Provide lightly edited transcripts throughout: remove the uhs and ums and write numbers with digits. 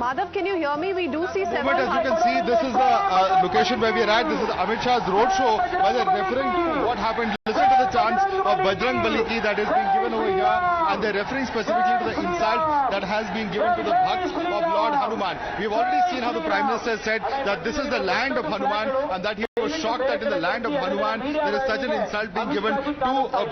Madhav, can you hear me? We do see several... As you can see, this is the location where we are at. This is Amit Shah's roadshow, where they're referring to what happened. Listen to the chants of Bajrang Dal Party that is being given over here, and they're referring specifically to the insult that has been given to the Bhakts of Lord Hanuman. We've already seen how the Prime Minister said that this is the land of Hanuman, and that he was shocked that in the land of Hanuman there is such an insult being given to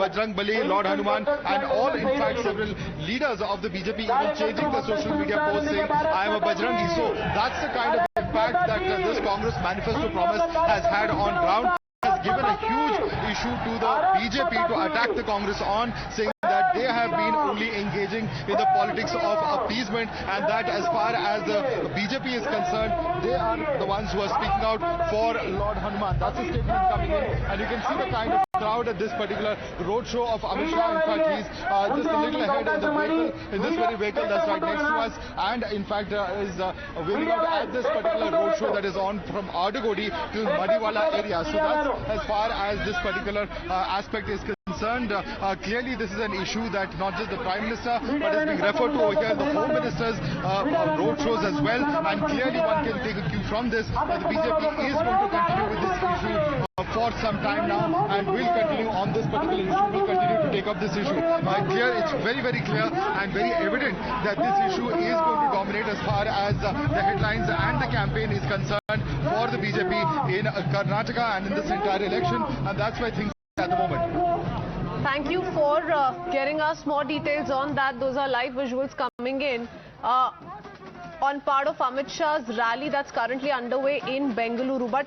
Bajrang Bali, Lord Hanuman, and all, in fact, several leaders of the BJP even changing their social media posts saying, I am a Bajrangi. So that's the kind of impact that this Congress manifesto promise has had on ground. Has given a huge issue to the BJP to attack the Congress on, saying that they have been only engaging in the politics of appeasement, and that as far as the BJP is concerned, they are the ones who are speaking out for Lord Hanuman. That's a statement coming in, and you can see the kind of crowd at this particular roadshow of Amit Shah. In fact, he's just a little ahead in the vehicle, in this very vehicle that's right next to us, and in fact is wheeling out at this particular roadshow that is on from Ardagodi to Madiwala area. So that's as far as this particular aspect is concerned. Clearly this is an issue that not just the Prime Minister but is being referred to over here, the Home Minister's roadshows as well, and clearly one can take a cue from this that the BJP is going to continue with this issue for some time now, and will continue on this particular issue, will continue to take up this issue. It's very, very clear and very evident that this issue is going to dominate as far as the headlines and the campaign is concerned for the BJP in Karnataka and in this entire election, and that's where things are at the moment. Thank you for getting us more details on that. Those are live visuals coming in on part of Amit Shah's rally that's currently underway in Bengaluru. But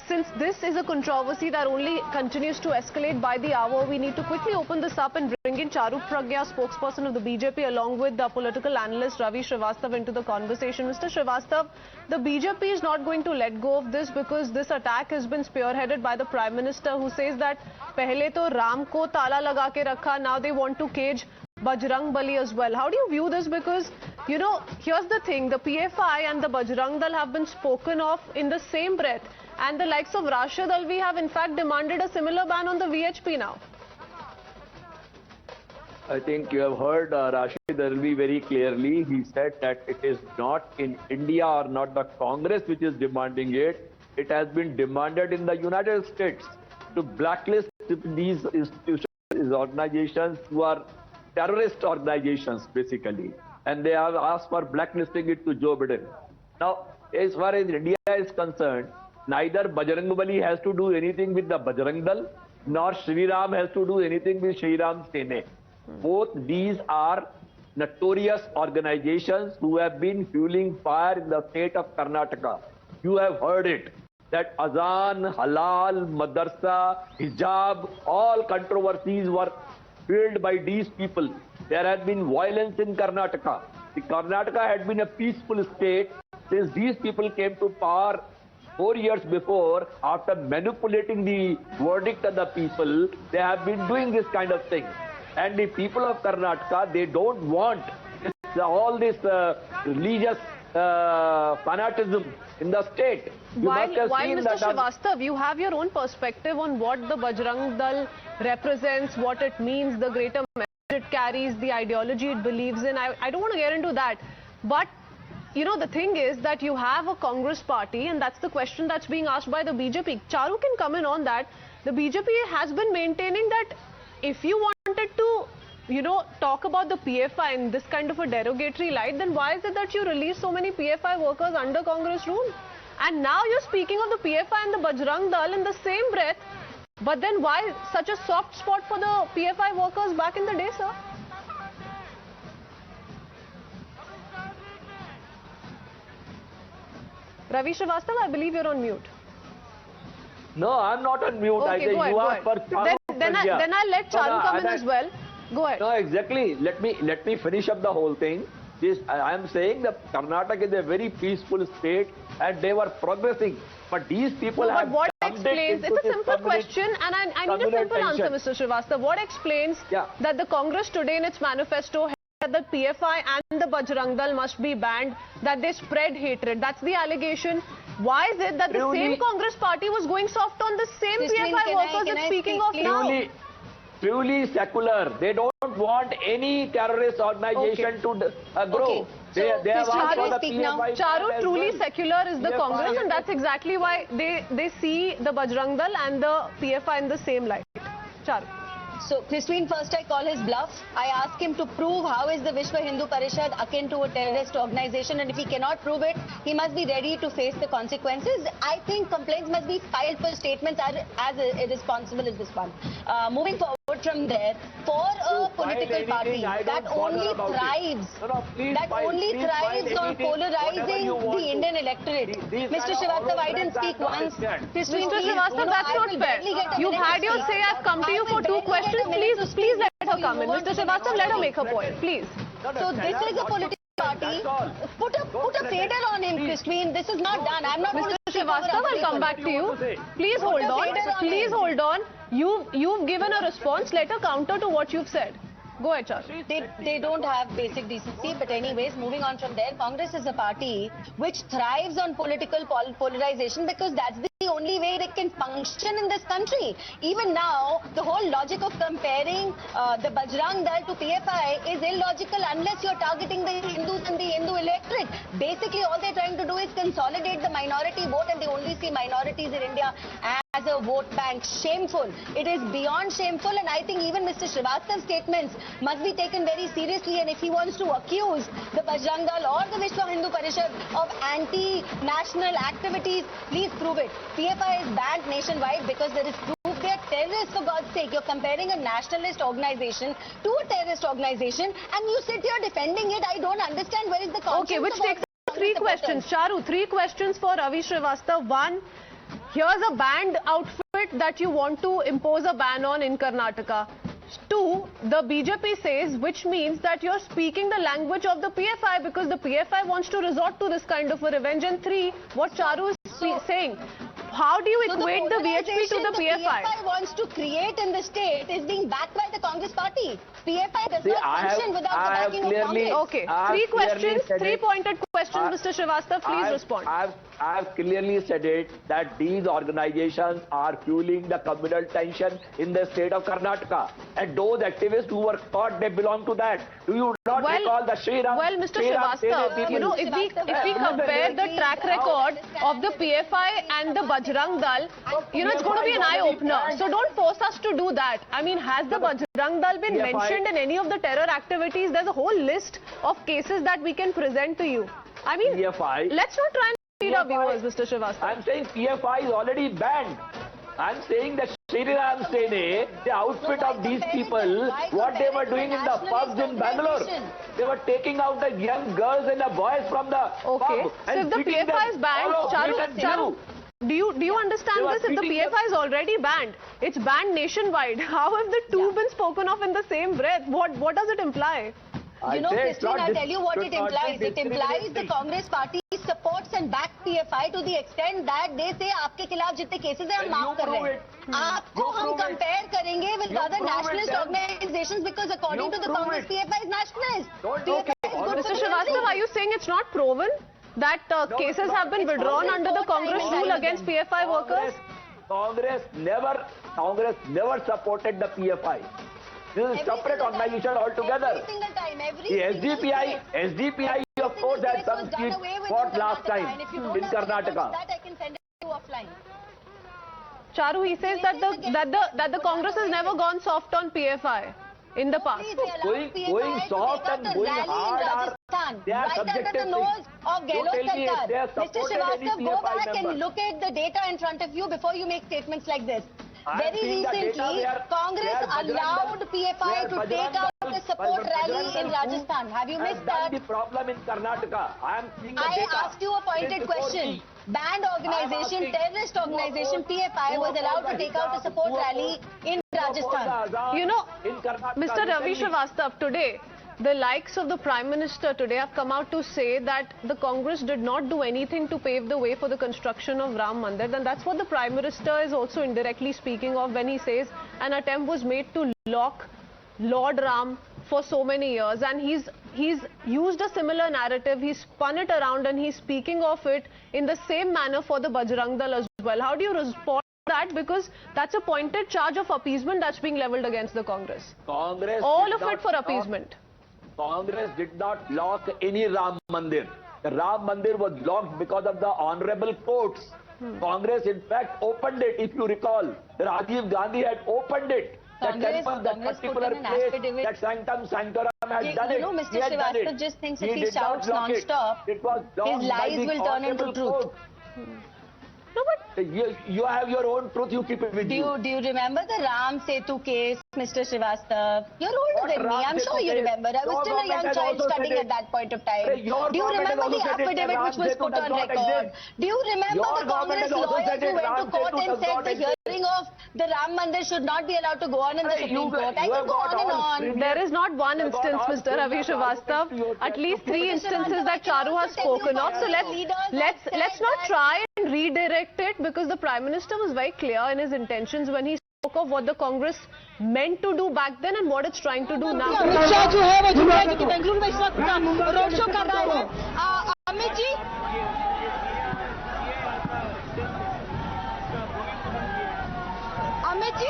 since this is a controversy that only continues to escalate by the hour, we need to quickly open this up and bring in Charu Pragya, spokesperson of the BJP, along with the political analyst Ravi Srivastav into the conversation. Mr. Srivastav, the BJP is not going to let go of this because this attack has been spearheaded by the Prime Minister, who says that pehle to Ram ko tala laga ke rakha, now they want to cage Bajrang Bali as well. How do you view this? Because, you know, here's the thing, the PFI and the Bajrang Dal have been spoken of in the same breath. And the likes of Rashid Alvi have in fact demanded a similar ban on the VHP now. I think you have heard Rashid Alvi very clearly. He said that it is not in India or not the Congress which is demanding it. It has been demanded in the United States to blacklist these institutions, these organizations who are terrorist organizations basically. And they have asked for blacklisting it to Joe Biden. Now, as far as India is concerned, neither Bajrang Bali has to do anything with the Bajrang Dal, nor Shri Ram has to do anything with Shri Ram Sene. Both these are notorious organizations who have been fueling fire in the state of Karnataka. You have heard it, that Azan, Halal, Madrasa, Hijab, all controversies were fueled by these people. There has been violence in Karnataka. The Karnataka had been a peaceful state since these people came to power 4 years before. After manipulating the verdict of the people, they have been doing this kind of thing. And the people of Karnataka, they don't want all this religious fanatism in the state. While Mr. Srivastav, you have your own perspective on what the Bajrang Dal represents, what it means, the greater message it carries, the ideology it believes in. I don't want to get into that. But you know, the thing is that you have a Congress party, and that's the question that's being asked by the BJP. Charu can come in on that. The BJP has been maintaining that if you wanted to, you know, talk about the PFI in this kind of a derogatory light, then why is it that you release so many PFI workers under Congress rule? And now you're speaking of the PFI and the Bajrang Dal in the same breath. But then why such a soft spot for the PFI workers back in the day, sir? Ravi Srivastav, I believe you're on mute. No, I'm not on mute. Okay, I think you are for Charu. Then I'll let Charu come in as well. Go ahead. No, exactly. Let me finish up the whole thing. I am saying that Karnataka is a very peaceful state and they were progressing. But these people have... But what explains... It's a simple question and I need a simple answer, Mr. Srivastav. What explains that the Congress today in its manifesto that the PFI and the Bajrang Dal must be banned, that they spread hatred? That's the allegation. Why is it that the same Congress party was going soft on the same PFI workers it's speaking of now? truly secular. They don't want any terrorist organization to grow. Okay. They have asked for the Charu, PFI. Truly secular is the PFI Congress, and that's exactly why they see the Bajrang Dal and the PFI in the same light. Charu. So, Christine, first I call his bluff. I ask him to prove how is the Vishwa Hindu Parishad akin to a terrorist organization, and if he cannot prove it, he must be ready to face the consequences. I think complaints must be filed for statements as irresponsible as this one. Moving forward from there, for a political party that only thrives, on polarizing the Indian electorate. Mr. Srivastava, I didn't speak once. Christine, Mr. Srivastava, that's not fair. You've had your say. I've come to you for 2 questions. Please let her come in. Mr. Srivastava, let her make her point, please. So this is a political party. Put a fader on him, Christine. This is not done. I'm not going to Mr. Srivastava, I'll come back to you. Please hold on. Please hold on. You've given a response. Let her counter to what you've said. Go ahead, Charu. They don't have basic decency, but anyways, moving on from there, Congress is a party which thrives on political polarization because that's the only way it can function in this country. Even now, the whole logic of comparing the Bajrang Dal to PFI is illogical unless you're targeting the Hindus and the Hindu electorate. Basically, all they're trying to do is consolidate the minority vote, and they only see minorities in India as a vote bank. Shameful. It is beyond shameful, and I think even Mr. Srivastava's statements must be taken very seriously, and if he wants to accuse the Bajrang Dal or the Vishwa Hindu Parishad of anti-national activities, please prove it. PFI is banned nationwide because there is proof they are terrorists, for God's sake. You're comparing a nationalist organization to a terrorist organization, and you sit here defending it. I don't understand where is the conscience. Okay, which takes 3 questions. Charu, 3 questions for Ravi Srivastava. 1, here's a banned outfit that you want to impose a ban on in Karnataka. 2, the BJP says, which means that you're speaking the language of the PFI because the PFI wants to resort to this kind of a revenge. And 3, what Charu is saying. How do you equate the VHP to the PFI? PFI wants to create in the state is being backed by the Congress party. PFI does not function without the backing of Congress. Okay, 3 questions, 3 pointed questions, Mr. Srivastava, please respond. I have clearly said it that these organizations are fueling the communal tension in the state of Karnataka. And those activists who were caught, they belong to that. Do you not recall the Shri Ram? Well, Mr. Srivastava, you know, if we compare the track record of the PFI and the Bajrang Dal, you know, it's going to be an eye-opener. So don't force us to do that. I mean, has the Bajrang Dal been mentioned in any of the terror activities? There's a whole list of cases that we can present to you. I mean, PFI, let's not try and feed our viewers, Mr. Srivastava. I'm saying PFI is already banned. I'm saying that Shri Ram Sene, the outfit of these people, what they were doing in the pubs in Bengaluru, they were taking out the young girls and the boys from the pub. So if the PFI is banned, Charu, do you understand this? If the PFI is already banned, it's banned nationwide. How have the two been spoken of in the same breath? What does it imply? You know, Christine, I'll tell you what it implies. It implies the Congress party supports and backs PFI to the extent that they say आपके खिलाफ जितने cases हैं हम माफ कर रहे हैं. आपको हम compare करेंगे with other nationalist organizations because according to the Congress, PFI is nationalist. Mr. Srivastava, are you saying it's not proven that cases have been withdrawn under the Congress rule against PFI workers? Congress never supported the PFI. This is a separate organization altogether. Every single time, The SDPI of course had some seats fought last time in Karnataka. That I can send it to offline. Charu, he says that the Congress has never gone soft on PFI in the past. Going soft and going hard they are subjective things. Mr. Srivastava, go back and look at the data in front of you before you make statements like this. Very recently, Congress allowed PFI to take out a support rally in Rajasthan. Have you missed that? The problem in Karnataka. I asked you a pointed question. Banned organization, terrorist organization, PFI was allowed to take out a support rally in Rajasthan. You know, Mr. Ravi Srivastava, today, the likes of the Prime Minister today have come out to say that the Congress did not do anything to pave the way for the construction of Ram Mandir. And that's what the Prime Minister is also indirectly speaking of when he says an attempt was made to lock Lord Ram for so many years. And he's used a similar narrative, he's spun it around and he's speaking of it in the same manner for the Bajrang Dal as well. How do you respond that because that's a pointed charge of appeasement that's being leveled against the Congress. Congress All of it for appeasement. Congress did not lock any Ram Mandir. The Ram Mandir was locked because of the honorable courts. Congress, in fact, opened it. If you recall, Rajiv Gandhi had opened it. That temple, that particular place, that sanctum sanctorum had done it. You know, Mr. Srivastava just thinks if he shouts non-stop, his lies will turn into truth. No, but you have your own truth, you keep it with you. Do you remember the Ram Setu case, Mr. Srivastava? You're older than me, I'm sure you remember. I was still a young child studying at that point of time. Do you remember the affidavit which was put on record? Do you remember the Congress lawyers who went to court and said the hearing of the Ram Mandir should not be allowed to go on in the Supreme Court? I can go on and on. there is not one instance, Mr. Ravi Srivastava. At least 3 instances that Charu has spoken of. So let's not try and redirect it, because the Prime Minister was very clear in his intentions when he spoke of what the Congress meant to do back then and what it's trying to do now. Amit Shah जो है वो झूठ है क्योंकि बेंगलुरु में इस वक्त road show कर रहे हैं. अमित जी, अमित जी,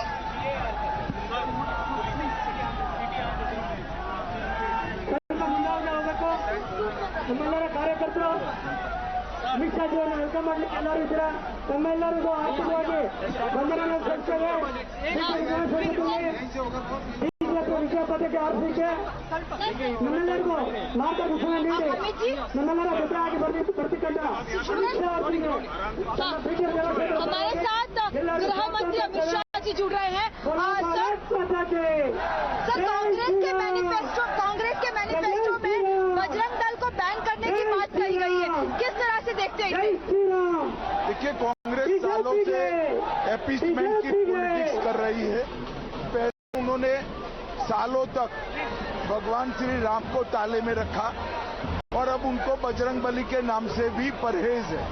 ನಮ್ಮೆಲ್ಲರ ಕಾರ್ಯಕರ್ತರು ಅಮಿತ್ ಶಾ ಜಿಯನ್ನು ವೆಲ್ಕಮ್ ಮಾಡಲಿಕ್ಕೆ ಎಲ್ಲರೂ ಇದ್ದೀರಾ. ತಮ್ಮೆಲ್ಲರಿಗೂ ಆರ್ಥಿಕವಾಗಿ ವಂದನೆಗಳನ್ನು ಸಲ್ಲಿಸ್ತೇವೆ. ವಿಷಯ ಪದಕ್ಕೆ ಆರಿಸಲಿಕ್ಕೆ ನಮ್ಮೆಲ್ಲರಿಗೂ ಮಾರ್ಗದರ್ಶನ ನೀಡಿ ನಮ್ಮೆಲ್ಲರ ಜೊತೆಯಾಗಿ ಬರ್ತಕ್ಕಂಥ ಅಮಿತ್ ಶಾ ಅವರಿಗೆ हमारे साथ गृह मंत्री अमित शाह जी जुड़ रहे हैं. सर, कांग्रेस के मैनिफेस्टो में बजरंग दल को बैन करने की बात कही गई है. किस तरह से देखते हैं? देखिए, कांग्रेस सालों से एपीसमेंट की पॉलिटिक्स कर रही है. पहले उन्होंने सालों तक भगवान श्री राम को ताले में रखा और अब उनको बजरंग बली के नाम से भी परहेज है.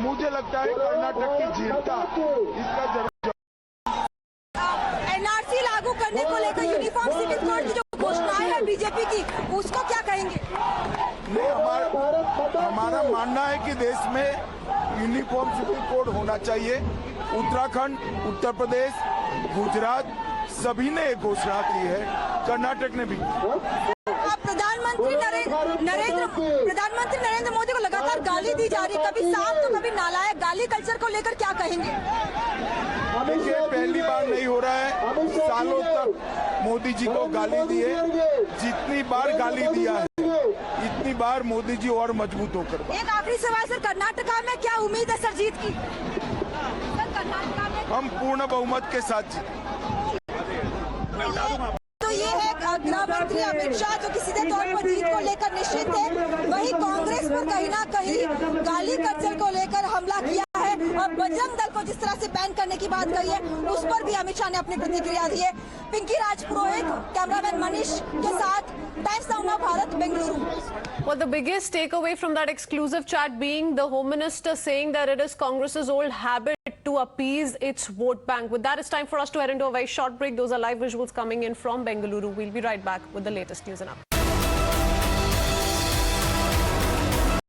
मुझे लगता है कर्नाटक की जनता इसका जरूर. एनआरसी लागू करने को लेकर यूनिफॉर्म सिविल कोड की जो घोषणाएं है बीजेपी की, उसको क्या कहेंगे? हमारा मानना है कि देश में यूनिफॉर्म सिविल कोड होना चाहिए. उत्तराखंड, उत्तर प्रदेश, गुजरात सभी ने एक घोषणा की है, कर्नाटक ने भी. प्रधानमंत्री नरेंद्र मोदी को लगातार गाली दी जा रही है, कभी सांप तो कभी नालायक. गाली कल्चर को लेकर क्या कहेंगे? देखिए, पहली बार नहीं हो रहा है. सालों तक मोदी जी को गाली दी है. जितनी बार गाली दिया है इतनी बार मोदी जी और मजबूत होकर. एक आखिरी सवाल सर, कर्नाटका में क्या उम्मीद है सर जीत की? सर, कर्नाटका में हम पूर्ण बहुमत के साथ जीते. तो ये है गृह मंत्री अमित शाह जो कि सीधे तौर पर जीत को लेकर निश्चित है. वही कांग्रेस पर कहीं ना कहीं गाली कल्चर को लेकर हमला किया है और बजरंग दल को जिस तरह से बैन करने की बात कही है उस पर भी अमित शाह ने अपनी प्रतिक्रिया दी है. पिंकी राजपुरोहित, कैमरामैन मनीष के साथ, times now Bharat, Bengaluru. Well, the biggest takeaway from that exclusive chat being the Home Minister saying that it is Congress's old habit to appease its vote bank. With that, it's time for us to head into a very short break. Those are live visuals coming in from Bengaluru. We'll be right back with the latest news and updates.